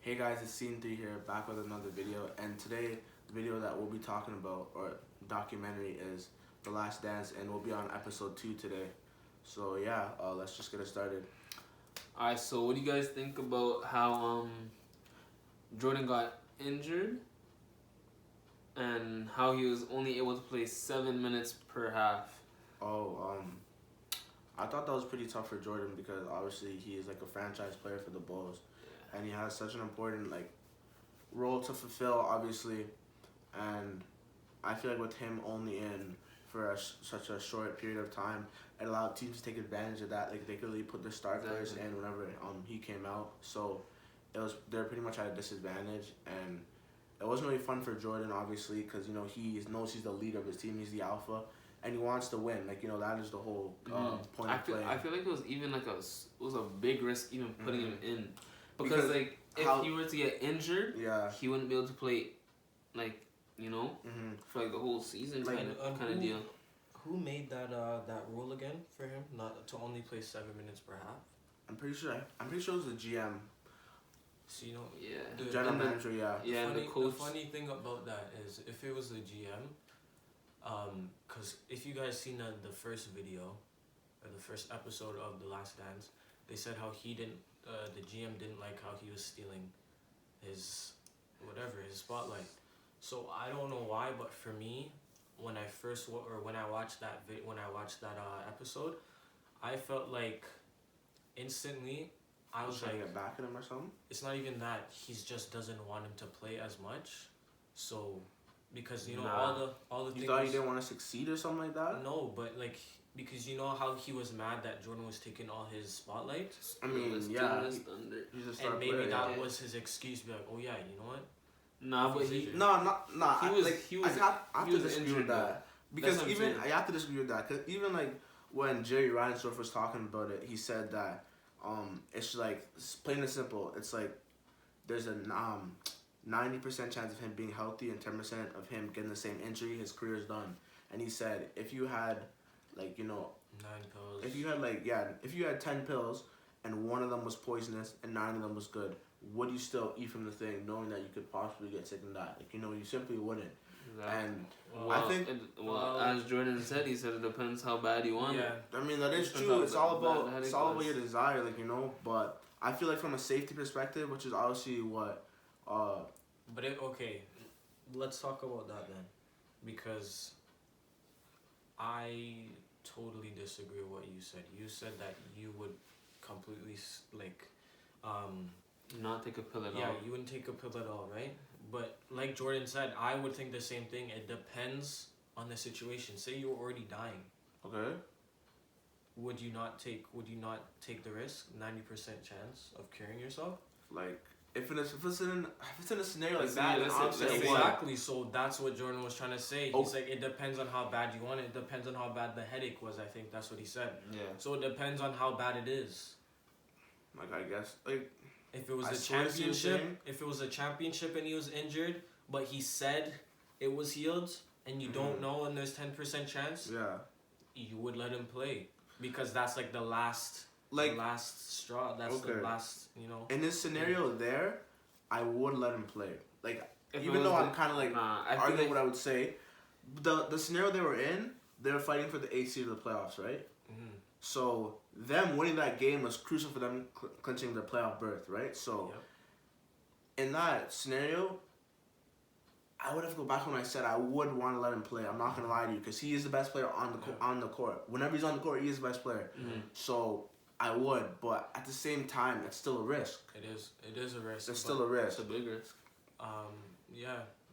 Hey guys, it's Scene 3 here, back with another video, and today, the video that we'll be talking about, or documentary, is The Last Dance, and we'll be on episode 2 today. So yeah, let's just get it started. Alright, so what do you guys think about how Jordan got injured and how he was only able to play 7 minutes per half? I thought that was pretty tough for Jordan because obviously he is like a franchise player for the Bulls, and he has such an important role to fulfill, obviously, and I feel like with him only in for such a short period of time, it allowed teams to take advantage of that. Like they could really put their star players in whenever he came out, so they're pretty much at a disadvantage, and it wasn't really fun for Jordan, obviously, because he knows he's the leader of his team, he's the alpha, and he wants to win. That is the whole point of playing. I feel like it was even it was a big risk even putting him in, because if he were to get injured, he wouldn't be able to play for the whole season kind of deal. Who made that rule again for him, not to only play 7 minutes per half? I'm pretty sure it was the GM. So the general manager, the funny thing about that is if it was the GM, because if you guys seen the first video or the first episode of The Last Dance, they said how the GM didn't like how he was stealing his spotlight. So I don't know why, but for me, when I watched that episode, I felt like instantly I was trying to get back at him or something. It's not even that, he just doesn't want him to play as much. So because all the things. You thought he didn't want to succeed or something like that? No, but because you know how he was mad that Jordan was taking all his spotlight. I mean, he's a star and maybe player, that was his excuse. Be like, oh yeah, you know what? Nah, but he have to disagree with that, because I have to disagree with that, because even when Jerry Reinsdorf was talking about it, he said that it's plain and simple. It's there's a 90% chance of him being healthy and 10% of him getting the same injury. His career is done. And he said if you had 9 pills. If you had 10 pills and one of them was poisonous and 9 of them was good, would you still eat from the thing, knowing that you could possibly get sick and die? You simply wouldn't. Exactly. And I think, as Jordan said, he said it depends how bad you want it. I mean, that is true. It's all about your desire, But I feel like from a safety perspective, which is obviously what. Okay, let's talk about that then, because I totally disagree with what you said. You said that you would completely not take a pill at all. Yeah, you wouldn't take a pill at all, right? But like Jordan said, I would think the same thing. It depends on the situation. Say you were already dying. Okay. Would you not take the risk? 90% chance of curing yourself? If it's in a scenario like that, exactly. So that's what Jordan was trying to say. He's like, it depends on how bad you want it. It depends on how bad the headache was. I think that's what he said. Yeah. So it depends on how bad it is. I guess if it was a championship and he was injured, but he said it was healed, and you don't know, and there's 10% chance. Yeah. You would let him play, because that's the last. The last straw. That's the last. In this scenario, there, I would let him play. Even though I'm kind of arguing what I would say, the scenario they were in, they were fighting for the 8th seed of the playoffs, right? Mm-hmm. So them winning that game was crucial for them clinching their playoff berth, right? So in that scenario, I would have to go back when I said I would want to let him play. I'm not gonna lie to you, because he is the best player on the court. Whenever he's on the court, he is the best player. Mm-hmm. So I would, but at the same time, it's still a risk. It is a risk. It's still a risk. It's a big risk.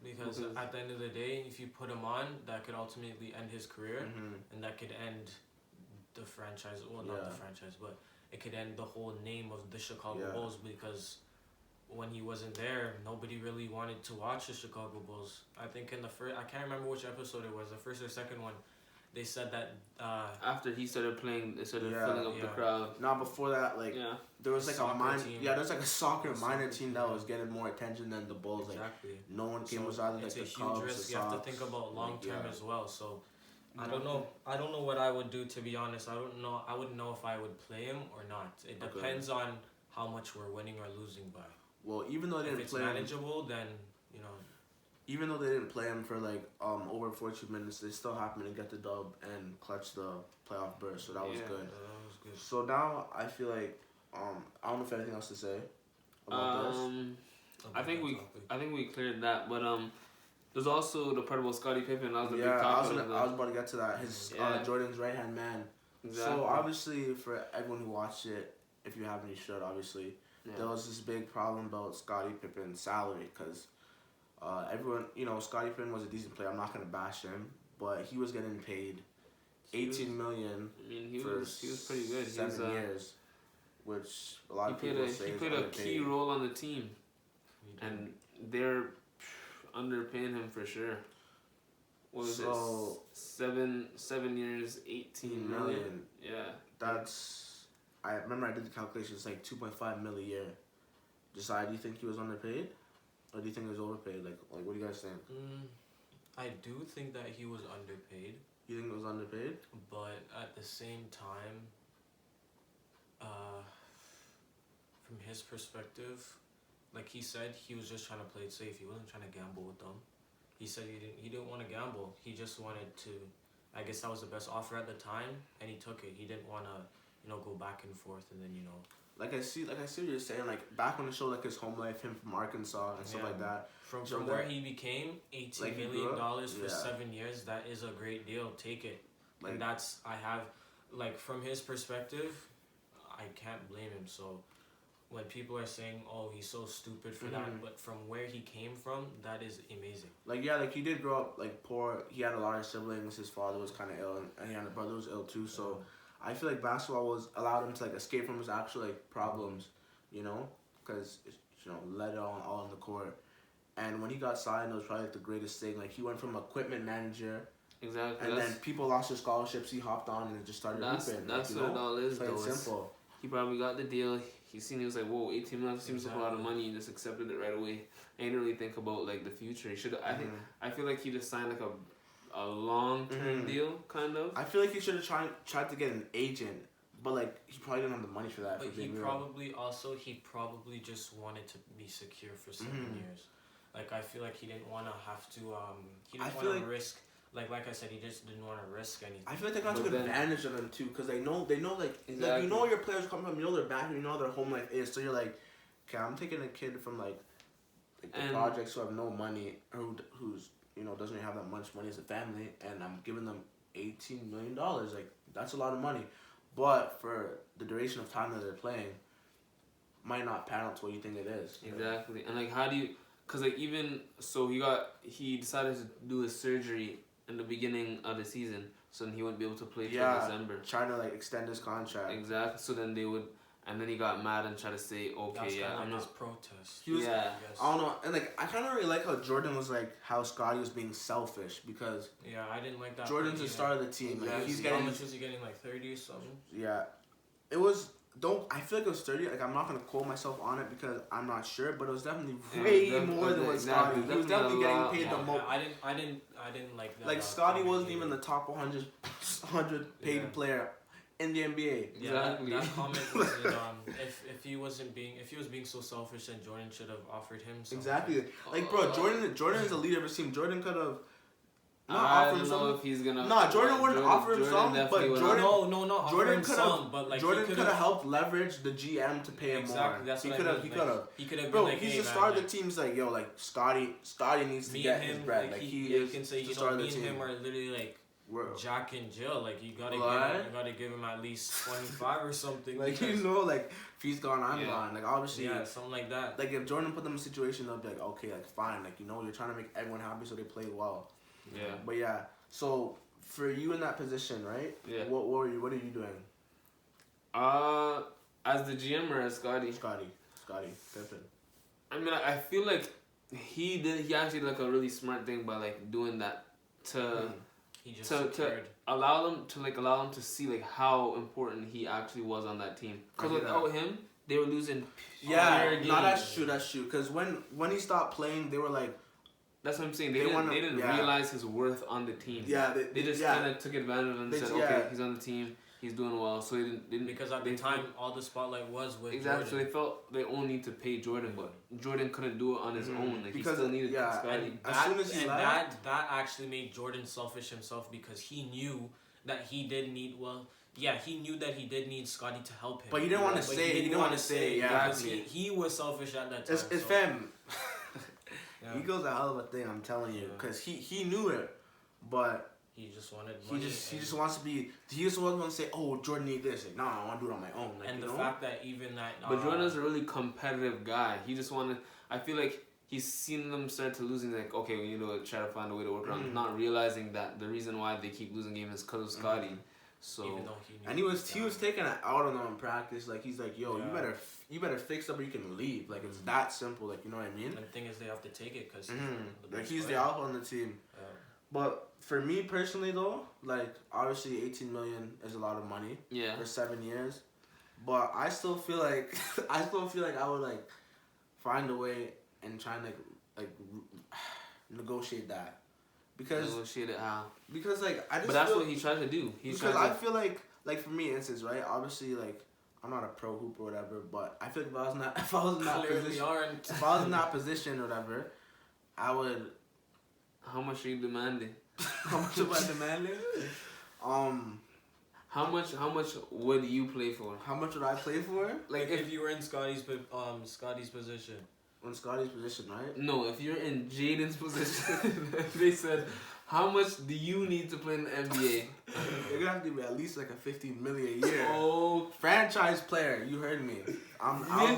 Because at the end of the day, if you put him on, that could ultimately end his career, and that could end the franchise. Well, not the franchise, but it could end the whole name of the Chicago Bulls, because when he wasn't there, nobody really wanted to watch the Chicago Bulls. I think in the first, I can't remember which episode it was, the first or second one. They said that after he started playing, they started filling up the crowd. Now before that, there was there's a soccer minor team that was getting more attention than the Bulls. Exactly. No one came beside it's the a huge Cubs, risk. the You have Sox, to think about long term as well. So I don't know. I don't know what I would do, to be honest. I don't know. I wouldn't know if I would play him or not. It depends on how much we're winning or losing by. well, even though they didn't play manageable, then even though they didn't play him for like over 42 minutes, they still happened to get the dub and clutch the playoff berth. So that was good. That was good. So now I feel like I don't know if anything else to say about this. I think we cleared that, but there's also the part about Scottie Pippen. That was the big topic. I was about to get to that. His Jordan's right hand man. Exactly. So obviously, for everyone who watched it, if you haven't, you should obviously. Yeah. There was this big problem about Scottie Pippen's salary because everyone, Scottie Pippen was a decent player. I'm not gonna bash him, but he was getting paid $18 million. I mean, he was pretty good. 7 years, which a lot of people say he played a key role on the team, and they're underpaying him for sure. What was it? 7 years, 18 million. Yeah, that's. I remember I did the calculations. It's like 2.5 million a year. Josiah, do you think he was underpaid, or do you think he was overpaid? Like what do you guys think? I do think that he was underpaid. You think it was underpaid? But at the same time, from his perspective, like he said, he was just trying to play it safe. He wasn't trying to gamble with them. He said he didn't want to gamble. He just wanted to. I guess that was the best offer at the time, and he took it. He didn't want to, go back and forth, and then Like I see what you're saying. Like back on the show, like his home life, him from Arkansas and stuff like that. From where he became $18 million for 7 years, that is a great deal. Take it. Like, and that's from his perspective, I can't blame him. So when people are saying, "Oh, he's so stupid for that," but from where he came from, that is amazing. Like he did grow up like poor. He had a lot of siblings. His father was kind of ill, and he had a brother who was ill too. So I feel like basketball allowed him to like escape from his actual problems, because let it all on the court. And when he got signed, it was probably like the greatest thing. Like he went from equipment manager. Exactly. And then people lost their scholarships. He hopped on and just started hooping. That's what it all is, though. Simple. He probably got the deal. He was like, whoa, 18 months seems like a lot of money. He just accepted it right away. I didn't really think about like the future. He should. I feel like he just signed like a long-term deal, kind of. I feel like he should have tried to get an agent, but like he probably didn't have the money for that. But he probably just wanted to be secure for 7 years. Like I feel like he didn't want to have to. He didn't want to risk. Like I said, he just didn't want to risk anything. I feel like they got took advantage of him too, because they know like exactly. Like your players come from, their background, their home life is. So you're like, okay, I'm taking a kid from like the projects who have no money, who's doesn't even have that much money as a family, and I'm giving them $18 million. Like that's a lot of money, but for the duration of time that they're playing, might not pan out to what you think it is. Exactly, and like how do you? Cause like even so, he decided to do his surgery in the beginning of the season, so then he wouldn't be able to play till December. Trying to like extend his contract. Exactly. So then they would, and then he got mad and tried to say, okay, I'm not protest. He was, I don't know, and like I kind of really like how Jordan was like how Scottie was being selfish because I didn't like that. Jordan's the star of the team. Like, how much was he getting? Like 30 or something. Yeah, it was. I feel like it was 30. Like I'm not gonna quote myself on it because I'm not sure, but it was definitely way more than what Scottie. He was definitely getting paid the most. I didn't like that. Like Scottie wasn't even the top 100 paid player in the NBA. Exactly. That comment was if he was being so selfish, then Jordan should have offered him something. Exactly. Like bro, Jordan is the leader of his team. Jordan could have. I don't know if he's gonna. Jordan wouldn't offer him some, but Jordan. No, Jordan could have. But like Jordan could have helped leverage the GM to pay him more. That's what he could have. He could have. Bro, been like, he's the star of the team. He's like, yo, like Scottie needs to get his bread. Like he can say, me and him are literally like Jack and Jill. Like you gotta give him at least 25 or something. Like like if he's gone, I'm gone. Like obviously, something like that. Like if Jordan put them in a situation, they'll be like, okay, like fine, like you're trying to make everyone happy, so they play well. Yeah. But so for you in that position, right? Yeah. What are you doing? As the GM or as Scottie? Scottie, Pippen. I mean, I feel like he actually did like a really smart thing by like doing that to allow them to see like how important he actually was on that team. Because without him, they were losing. Yeah, no, that's true. Because when he stopped playing, they were like. That's what I'm saying. They didn't realize his worth on the team. Yeah, they just kind of took advantage of him and said, okay, he's on the team. he's doing well, so they didn't because at the time all the spotlight was with exactly. Jordan. So they felt they only need to pay Jordan, but Jordan couldn't do it on his own. Like, because he still needed Scottie. And as soon as he left, that actually made Jordan selfish himself because he knew that he did need he knew that he did need Scottie to help him. But he didn't want to say. He didn't want to say. Yeah, because he was selfish at that time. It's fam. He goes a hell of a thing. I'm telling you, because he knew it, but. He just wanted money. He just wants to be. He just wasn't going to say, "Oh, Jordan need this." Like, no, I want to do it on my own. Like, and the fact that even that. But Jordan's a really competitive guy. He just wanted. I feel like he's seen them start to losing. Like, okay, we need to try to find a way to work around. Not realizing that the reason why they keep losing games is because of Scottie. So. Even though he was taking it out on them in practice. Like, he's like, "Yo, you better fix up or you can leave." Like, it's that simple. Like, you know what I mean? And the thing is, they have to take it because like he's the alpha on the team. But for me personally, though, like, obviously 18 million is a lot of money. Yeah. For 7 years, but I still feel like I would like find a way and try and like negotiate that because negotiate it how? Because like I just. But that's what he tried to do. I feel like for me, instance, right? Obviously, like I'm not a pro hoop or whatever, but I feel like if I was in that position or whatever, I would. How much are you demanding? How much am I demanding? How much would you play for? How much would I play for? Like if you were in Scotty's position. In Scotty's position, right? No, if you're in Jaden's position, they said, how much do you need to play in the NBA? You're gonna have to give me at least like a 15 million a year. Oh, franchise player, you heard me.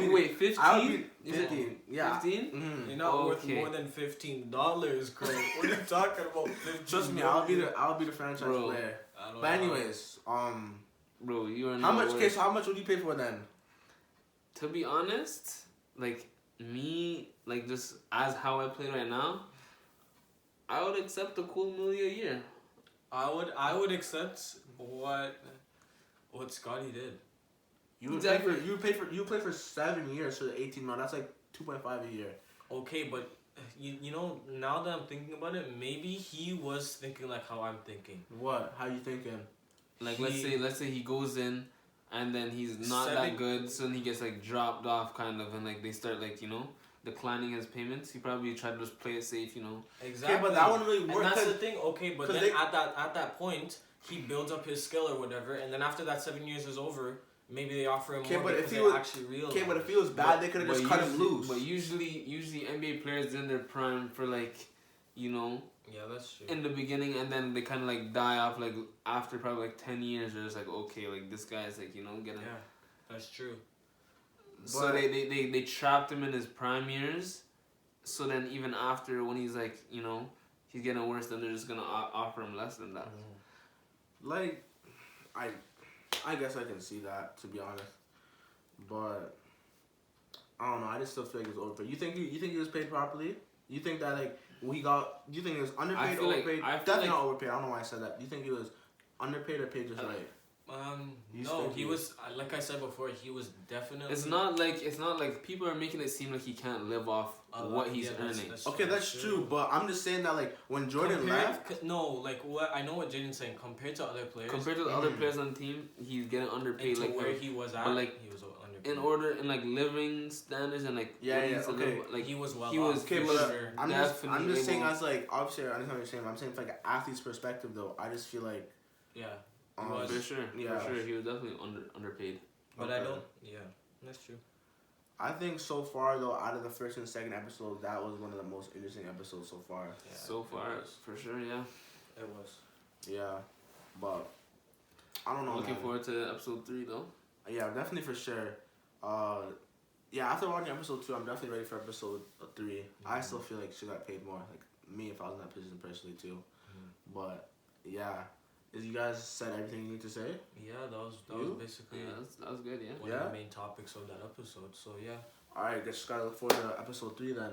Wait, 15? I'll be 15. Yeah. 15? Mm-hmm. You're not worth more than $15, Craig. What are you talking about? 15 Trust me, I'll be the franchise player. But anyways, bro, you are not. How much would you pay for then? To be honest, like me, like just as how I play right now, I would accept a cool $1 million a year. I would accept what Scotty did. You play for 7 years for the 18 million. That's like 2.5 a year. Okay, but you know, now that I'm thinking about it, maybe he was thinking like how I'm thinking. What? How you thinking? Like let's say he goes in and then he's not that good, so then he gets like dropped off kind of, and like they start like, you know, declining his payments. He probably tried to just play it safe, you know. Exactly. Okay, but that wouldn't really work. And that's the thing. Okay, but then at that point, he builds up his skill or whatever, and then after that 7 years is over, maybe they offer him more because they actually realize. Okay, but if he was bad, they could have just cut him loose. But usually NBA players in their prime for like, you know. Yeah, that's true. In the beginning, and then they kind of like die off like after probably like 10 years. They're just like, okay, like this guy's like, you know, getting. Yeah, that's true. So they trapped him in his prime years. So then even after when he's like, you know, he's getting worse, then they're just gonna offer him less than that. Like, I guess I can see that, to be honest, but I don't know. I just still feel like it's overpaid. You think he was paid properly? You think that like do you think he was underpaid or overpaid? Definitely not overpaid. I don't know why I said that. Do you think he was underpaid or paid just right? No, he was, like I said before, he was definitely. It's not like people are making it seem like he can't live off what he's earning. That's true, but I'm just saying that like when Jordan left. No, like what I know what Jaden's saying. Compared to other players. Compared to the other players on the team, he's getting underpaid. Like where he was at, like he was underpaid. In like living standards and like like he was well. I'm just saying as like obviously I understand what you're saying. But I'm saying from like an athlete's perspective though, I just feel like. Yeah. For sure, he was definitely underpaid. But I don't. Yeah, that's true. I think so far though, out of the first and second episode, that was one of the most interesting episodes so far. Yeah, so far, for sure, yeah. It was. Yeah, but I don't know. Looking forward to episode 3 though. Yeah, definitely for sure. Yeah, after watching episode 2, I'm definitely ready for episode 3. Mm-hmm. I still feel like she got paid more. Like me, if I was in that position personally too. Mm-hmm. But yeah. You guys said everything you need to say? Yeah, that was basically that was good, yeah. One of the main topics of that episode, so yeah. Alright, just gotta look forward to episode 3 then.